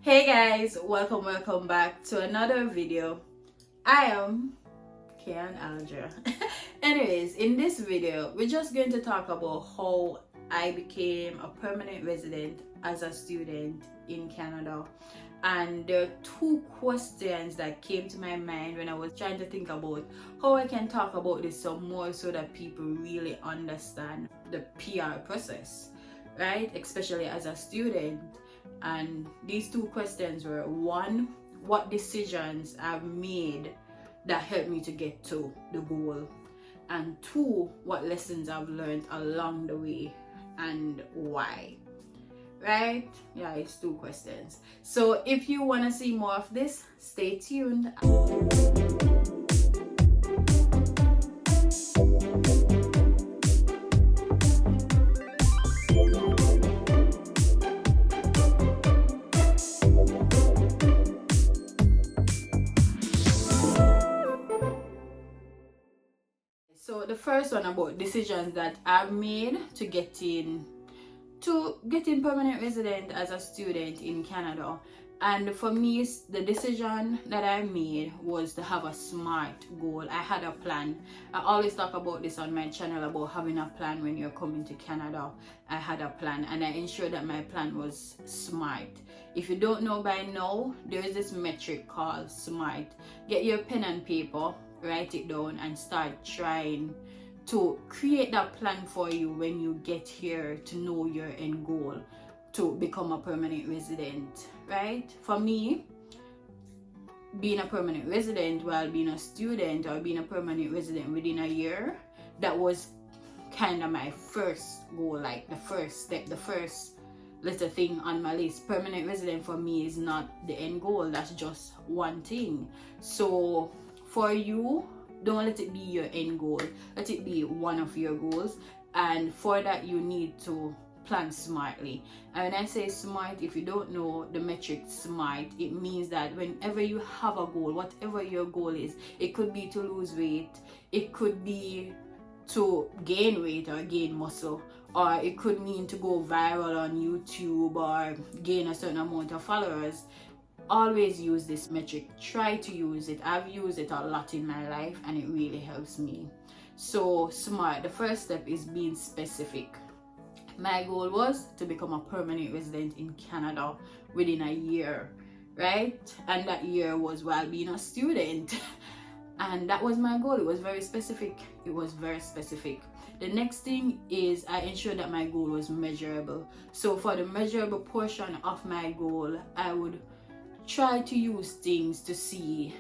Hey guys, welcome back to another video. I am Kayon Aldria. Anyways, in this video we're just going to talk about how I became a permanent resident as a student in Canada. And there are two questions that came to my mind when I was trying to think about how I can talk about this some more so that people really understand the PR process, right? Especially as a student. And these two questions were: one, what decisions I've made that helped me to get to the goal, and two, what lessons I've learned along the way and why. Right? Yeah, it's two questions. So if you want to see more of this, stay tuned. So the first one about decisions that I've made to getting permanent resident as a student in Canada. And for me, the decision that I made was to have a SMART goal. I had a plan. I always talk about this on my channel about having a plan when you're coming to Canada. I had a plan and I ensured that my plan was SMART. If you don't know by now, there is this metric called SMART. Get your pen and paper, write it down and start trying to create that plan for you when you get here to know your end goal to become a permanent resident, right? For me, being a permanent resident while being a student, or being a permanent resident within a year, that was kind of my first goal, like the first step, the first little thing on my list. Permanent resident for me is not the end goal, that's just one thing. So for you, don't let it be your end goal, let it be one of your goals, and for that you need to plan smartly. And when I say smart, if you don't know the metric SMART, it means that whenever you have a goal, whatever your goal is, it could be to lose weight, it could be to gain weight or gain muscle, or it could mean to go viral on YouTube or gain a certain amount of followers. Always use this metric. Try to use it. I've used it a lot in my life and it really helps me. So SMART, the first step is being specific. My goal was to become a permanent resident in Canada within a year, right? And that year was while being a student. And that was my goal. It was very specific. It was very specific. The next thing is I ensured that my goal was measurable. So for the measurable portion of my goal, I would try to use things to see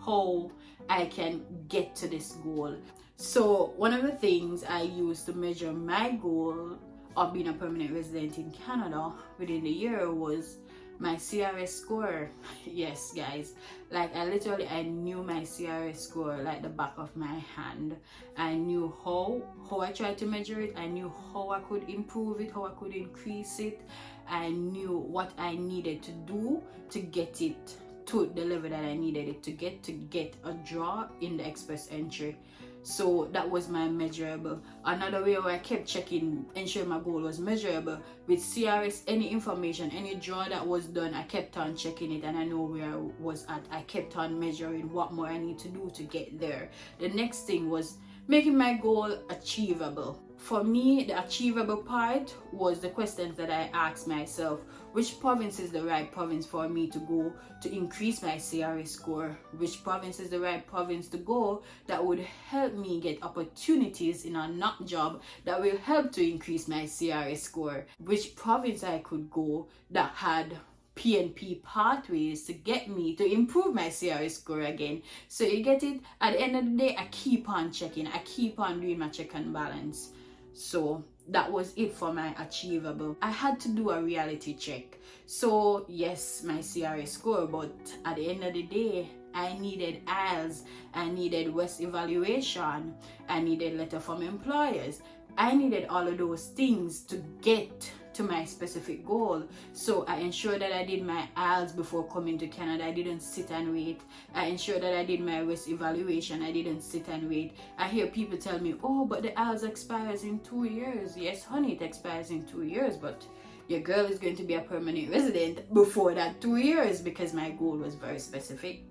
how I can get to this goal. So one of the things I used to measure my goal of being a permanent resident in Canada within the year was my CRS score. Yes guys, like I knew my CRS score like the back of my hand. I knew how I tried to measure it. I knew how I could improve it, how I could increase it. I knew what I needed to do to get it to the level that I needed it to get a draw in the express entry. So that was my measurable. Another way where I kept checking, ensuring my goal was measurable, with CRS, any information, any draw that was done, I kept on checking it and I know where I was at. I kept on measuring what more I need to do to get there. The next thing was making my goal achievable. For me, the achievable part was the questions that I asked myself. Which province is the right province for me to go to increase my CRS score? Which province is the right province to go that would help me get opportunities in a not job that will help to increase my CRS score? Which province I could go that had PNP pathways to get me to improve my CRS score again. So you get it? At the end of the day, I keep on checking. I keep on doing my check and balance. So that was it for my achievable. I had to do a reality check. So yes, my CRS score, but at the end of the day, I needed IELTS, I needed West evaluation, I needed letter from employers. I needed all of those things to get to my specific goal. So I ensured that I did my IELTS before coming to Canada. I didn't sit and wait. I ensured that I did my West evaluation. I didn't sit and wait. I hear people tell me, oh, but the IELTS expires in 2 years. Yes, honey, it expires in 2 years, but your girl is going to be a permanent resident before that 2 years, because my goal was very specific.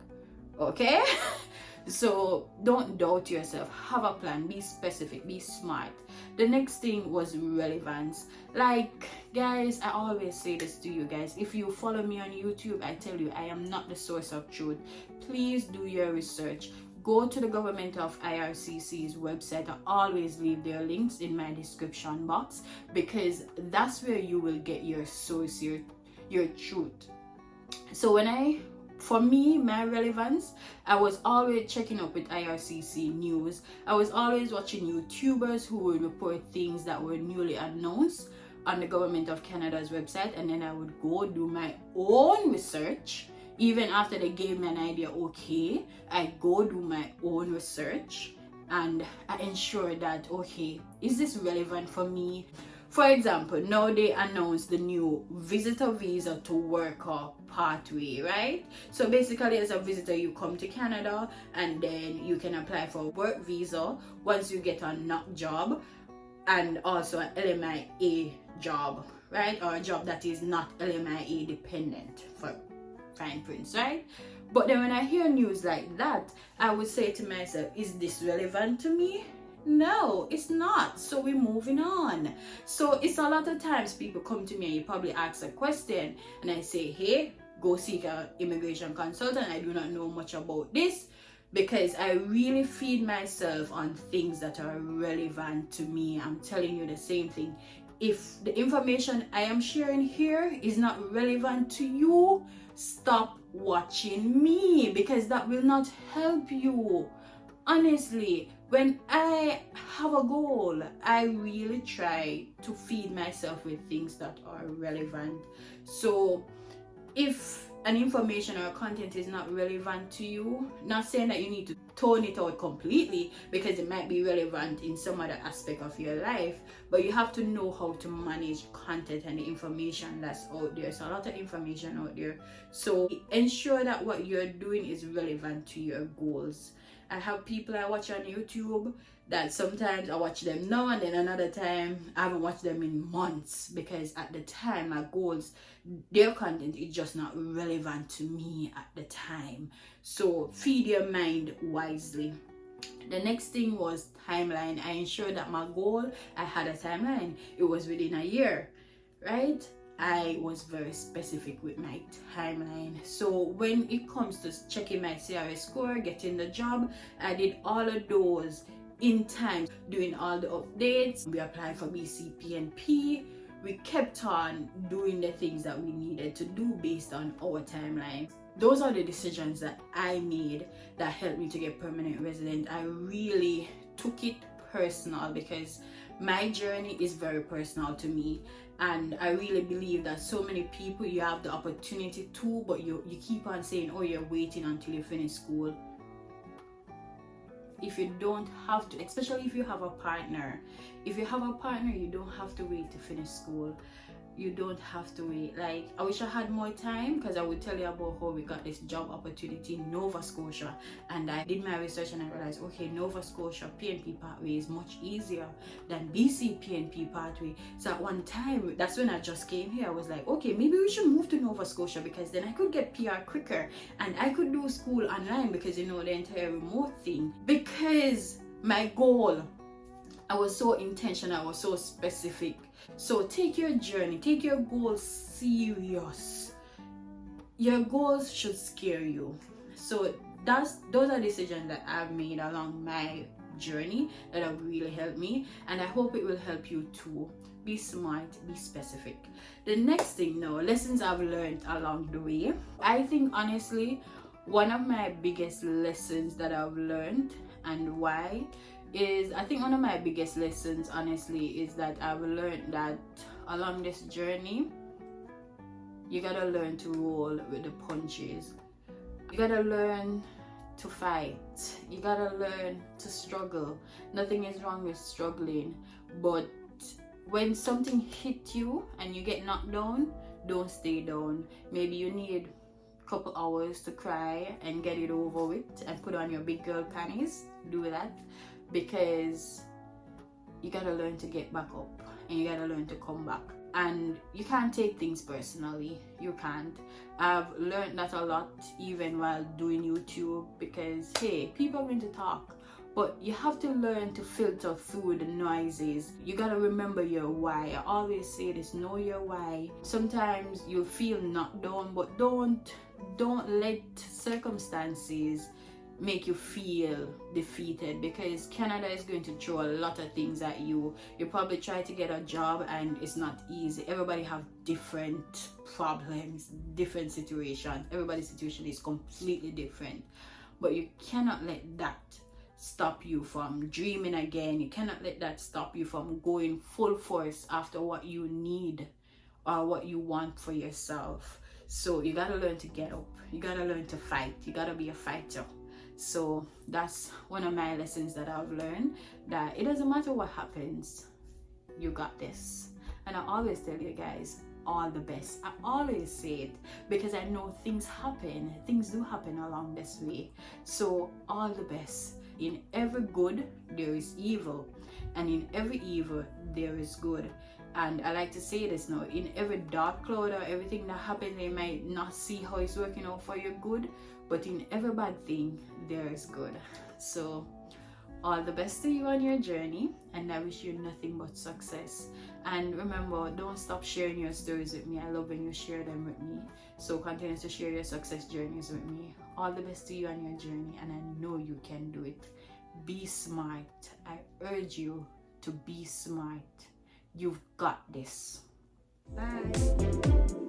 Okay. So don't doubt yourself, have a plan, be specific, be smart. The next thing was relevance. Like, guys, I always say this to you guys, if you follow me on YouTube, I tell you I am not the source of truth. Please do your research. Go to the government of IRCC's website. I always leave their links in my description box, because that's where you will get your source, your truth. So for me, my relevance, I was always checking up with IRCC news. I was always watching YouTubers who would report things that were newly announced on the government of Canada's website, and then I would go do my own research. Even after they gave me an idea, okay, I go do my own research and I ensure that, okay, is this relevant for me? For example, now they announced the new visitor visa to worker pathway, right? So basically, as a visitor, you come to Canada and then you can apply for a work visa once you get a knock job, and also an LMIA job, right? Or a job that is not LMIA dependent, for fine prints, right? But then when I hear news like that, I would say to myself, is this relevant to me? No, it's not. So we're moving on. So it's a lot of times people come to me and you probably ask a question and I say, hey, go seek an immigration consultant. I do not know much about this, because I really feed myself on things that are relevant to me. I'm telling you the same thing. If the information I am sharing here is not relevant to you, stop watching me, because that will not help you. Honestly, when I have a goal, I really try to feed myself with things that are relevant. So if an information or content is not relevant to you, not saying that you need to tone it out completely, because it might be relevant in some other aspect of your life, but you have to know how to manage content and the information that's out there. So a lot of information out there, so ensure that what you're doing is relevant to your goals. I have people I watch on YouTube that sometimes I watch them now, and then another time I haven't watched them in months, because at the time my goals, their content is just not relevant to me at the time. So feed your mind wisely. The next thing was timeline. I ensured that my goal, I had a timeline. It was within a year, right? I was very specific with my timeline. So when it comes to checking my CRS score, getting the job, I did all of those in time, doing all the updates. We applied for BCPNP. We kept on doing the things that we needed to do based on our timeline. Those are the decisions that I made that helped me to get permanent resident. I really took it personal, because my journey is very personal to me, and I really believe that so many people, you have the opportunity to, but you keep on saying, oh, you're waiting until you finish school. If you don't have to, especially if you have a partner, you don't have to wait to finish school. You don't have to wait. Like, I wish I had more time, because I would tell you about how we got this job opportunity in Nova Scotia, and I did my research and I realized, okay, Nova Scotia PNP pathway is much easier than BC PNP pathway. So at one time, that's when I just came here, I was like, okay, maybe we should move to Nova Scotia, because then I could get PR quicker and I could do school online, because you know, the entire remote thing. Because my goal, I was so intentional, I was so specific. So take your journey, take your goals serious. Your goals should scare you. So those are decisions that I've made along my journey that have really helped me, and I hope it will help you too. Be smart, be specific. The next thing now, lessons I've learned along the way. I think honestly, one of my biggest lessons that I've learned, and why, is, I think one of my biggest lessons honestly is that I've learned that along this journey, you gotta learn to roll with the punches. You gotta learn to fight. You gotta learn to struggle. Nothing is wrong with struggling, but when something hits you and you get knocked down, don't stay down. Maybe you need a couple hours to cry and get it over with and put on your big girl panties. Do that, because you gotta learn to get back up and you gotta learn to come back. and you can't take things personally. You can't. I've learned that a lot even while doing YouTube, because hey, people are going to talk, but you have to learn to filter through the noises. You gotta remember your why. I always say this: know your why. Sometimes you'll feel knocked down, but don't let circumstances make you feel defeated, because Canada is going to throw a lot of things at you. You probably try to get a job and it's not easy. Everybody have different problems, different situations. Everybody's situation is completely different, but you cannot let that stop you from dreaming again. You cannot let that stop you from going full force after what you need or what you want for yourself. So you gotta learn to get up. You gotta learn to fight. You gotta be a fighter. So that's one of my lessons that I've learned, that it doesn't matter what happens, you got this. And I always tell you guys, all the best. I always say it because I know things do happen along this way. So all the best. In every good there is evil, and in every evil there is good. And I like to say this now: in every dark cloud or everything that happens, you might not see how it's working out for your good, but in every bad thing there is good. So all the best to you on your journey, and I wish you nothing but success. And remember, don't stop sharing your stories with me. I love when you share them with me. So continue to share your success journeys with me. All the best to you on your journey, and I know you can do it. Be smart. I urge you to be smart. You've got this. Bye.